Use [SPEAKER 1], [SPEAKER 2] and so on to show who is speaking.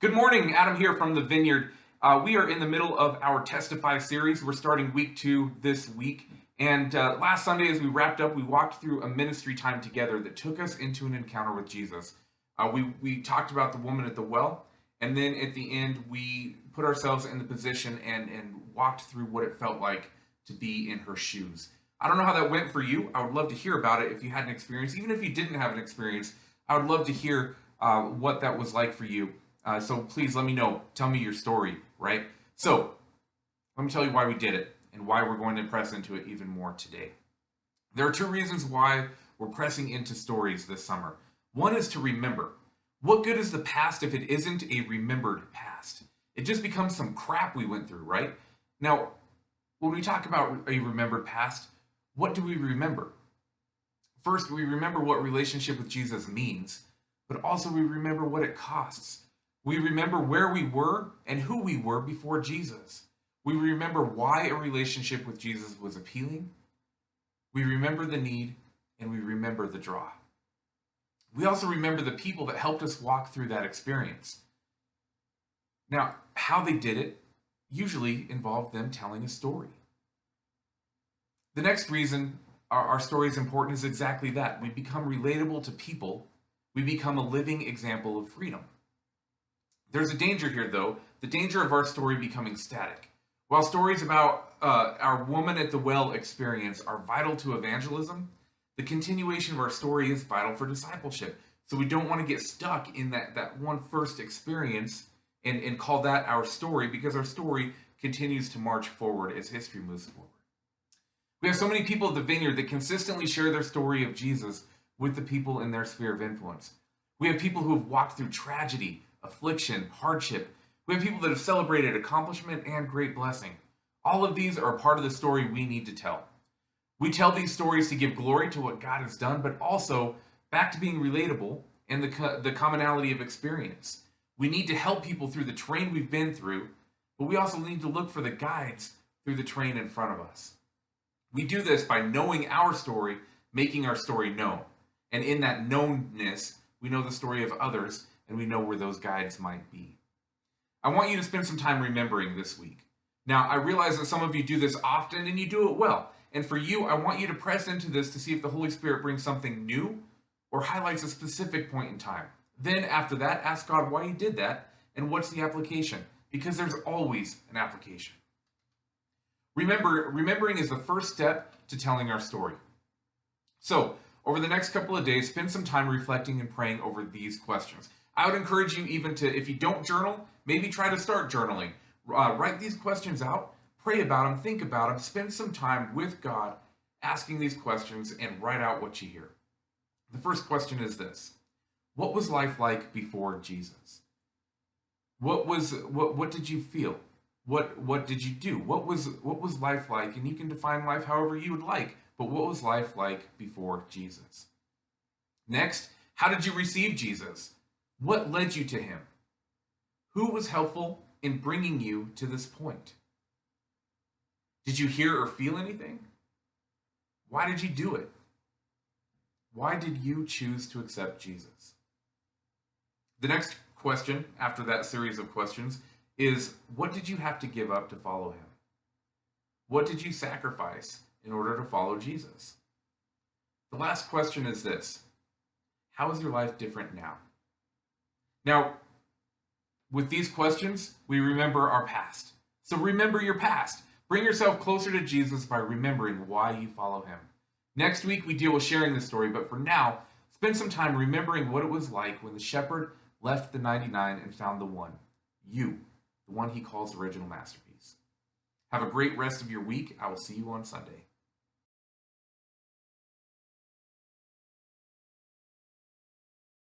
[SPEAKER 1] Good morning, Adam here from the Vineyard. We are in the middle of our Testify series. We're starting week 2 this week. And last Sunday, as we wrapped up, we walked through a ministry time together that took us into an encounter with Jesus. We talked about the woman at the well, and then at the end, we put ourselves in the position and walked through what it felt like to be in her shoes. I don't know how that went for you. I would love to hear about it if you had an experience. Even if you didn't have an experience, I would love to hear what that was like for you. So please let me know. Tell me your story, right? So let me tell you why we did it and why we're going to press into it even more today. There are 2 reasons why we're pressing into stories this summer. One is to remember. What good is the past if it isn't a remembered past? It just becomes some crap we went through, right? Now, when we talk about a remembered past, what do we remember? First, we remember what relationship with Jesus means, but also we remember what it costs. We remember where we were and who we were before Jesus. We remember why a relationship with Jesus was appealing. We remember the need, and we remember the draw. We also remember the people that helped us walk through that experience. Now, how they did it usually involved them telling a story. The next reason our story is important is exactly that. We become relatable to people. We become a living example of freedom. There's a danger here, though, the danger of our story becoming static. While stories about our woman at the well experience are vital to evangelism, the continuation of our story is vital for discipleship. So we don't want to get stuck in that one first experience and call that our story, because our story continues to march forward as history moves forward. We have so many people at the Vineyard that consistently share their story of Jesus with the people in their sphere of influence. We have people who have walked through tragedy, affliction, hardship. We have people that have celebrated accomplishment and great blessing. All of these are a part of the story we need to tell. We tell these stories to give glory to what God has done, but also back to being relatable and the commonality of experience. We need to help people through the terrain we've been through, but we also need to look for the guides through the terrain in front of us. We do this by knowing our story, making our story known. And in that knownness, we know the story of others, and we know where those guides might be. I want you to spend some time remembering this week. Now, I realize that some of you do this often and you do it well. And for you, I want you to press into this to see if the Holy Spirit brings something new or highlights a specific point in time. Then, after that, ask God why He did that and what's the application, because there's always an application. Remembering is the first step to telling our story. So, over the next couple of days, spend some time reflecting and praying over these questions. I would encourage you even to, if you don't journal, maybe try to start journaling. Write these questions out, pray about them, think about them, spend some time with God asking these questions and write out what you hear. The first question is this: what was life like before Jesus? What did you feel? What did you do? What was life like? And you can define life however you would like, but what was life like before Jesus? Next, how did you receive Jesus? What led you to Him? Who was helpful in bringing you to this point? Did you hear or feel anything? Why did you do it? Why did you choose to accept Jesus? The next question after that series of questions is, what did you have to give up to follow Him? What did you sacrifice in order to follow Jesus? The last question is this: how is your life different now? Now, with these questions, we remember our past. So remember your past. Bring yourself closer to Jesus by remembering why you follow Him. Next week, we deal with sharing the story, but for now, spend some time remembering what it was like when the shepherd left the 99 and found the one, you, the one he calls original masterpiece. Have a great rest of your week. I will see you on Sunday.